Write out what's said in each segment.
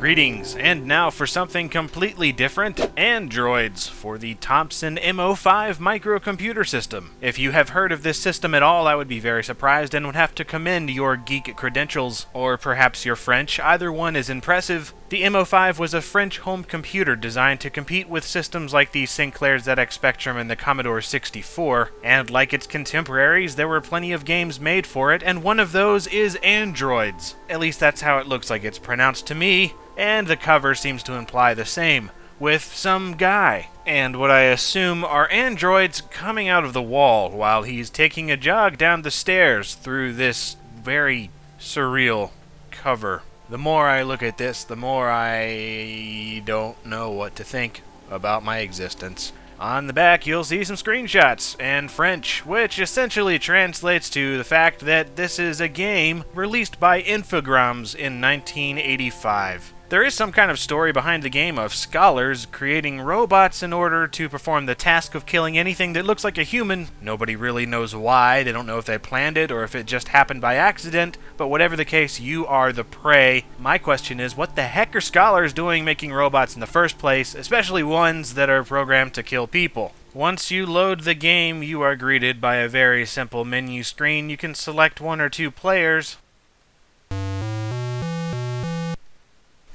Greetings, and now for something completely different, Androids for the Thomson M05 microcomputer system. If you have heard of this system at all, I would be very surprised and would have to commend your geek credentials, or perhaps your French. Either one is impressive. The M05 was a French home computer designed to compete with systems like the Sinclair ZX Spectrum and the Commodore 64, and like its contemporaries, there were plenty of games made for it, and one of those is Androids. At least that's how it looks like it's pronounced to me. And the cover seems to imply the same, with some guy, and what I assume are androids coming out of the wall while he's taking a jog down the stairs through this very surreal cover. The more I look at this, the more I don't know what to think about my existence. On the back, you'll see some screenshots and French, which essentially translates to the fact that this is a game released by Infogrames in 1985. There is some kind of story behind the game of scholars creating robots in order to perform the task of killing anything that looks like a human. Nobody really knows why. They don't know if they planned it or if it just happened by accident, but whatever the case, you are the prey. My question is, what the heck are scholars doing making robots in the first place, especially ones that are programmed to kill people? Once you load the game, you are greeted by a very simple menu screen. You can select one or two players.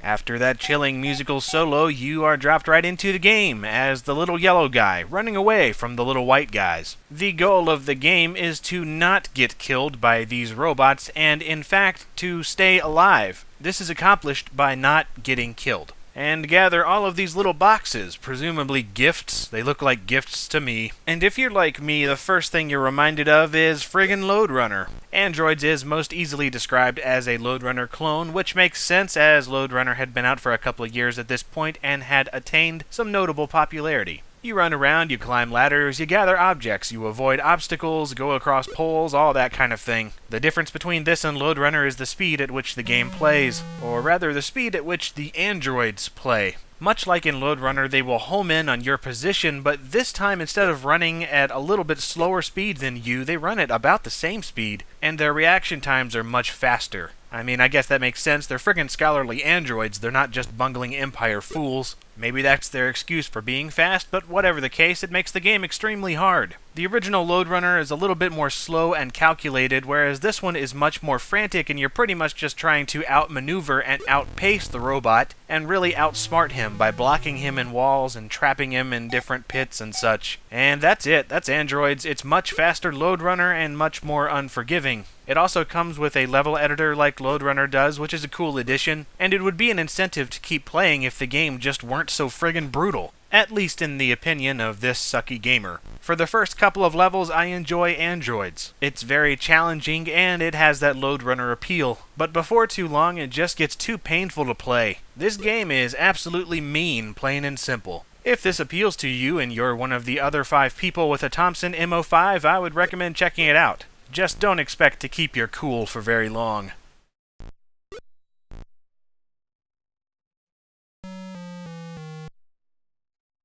After that chilling musical solo, you are dropped right into the game as the little yellow guy, running away from the little white guys. The goal of the game is to not get killed by these robots, and in fact, to stay alive. This is accomplished by not getting killed. And gather all of these little boxes, presumably gifts. They look like gifts to me. And if you're like me, the first thing you're reminded of is friggin' Lode Runner. Androids is most easily described as a Lode Runner clone, which makes sense as Lode Runner had been out for a couple of years at this point and had attained some notable popularity. You run around, you climb ladders, you gather objects, you avoid obstacles, go across poles, all that kind of thing. The difference between this and Lode Runner is the speed at which the game plays, or rather the speed at which the androids play. Much like in Lode Runner, they will home in on your position, but this time instead of running at a little bit slower speed than you, they run at about the same speed, and their reaction times are much faster. I mean, I guess that makes sense. They're friggin' scholarly androids. They're not just bungling Empire fools. Maybe that's their excuse for being fast, but whatever the case, it makes the game extremely hard. The original Lode Runner is a little bit more slow and calculated, whereas this one is much more frantic, and you're pretty much just trying to outmaneuver and outpace the robot, and really outsmart him by blocking him in walls and trapping him in different pits and such. And that's it. That's Androids. It's much faster Lode Runner and much more unforgiving. It also comes with a level editor like Lode Runner does, which is a cool addition, and it would be an incentive to keep playing if the game just weren't so friggin' brutal. At least in the opinion of this sucky gamer. For the first couple of levels, I enjoy Androids. It's very challenging, and it has that Lode Runner appeal. But before too long, it just gets too painful to play. This game is absolutely mean, plain and simple. If this appeals to you and you're one of the other 5 people with a Thomson M05, I would recommend checking it out. Just don't expect to keep your cool for very long.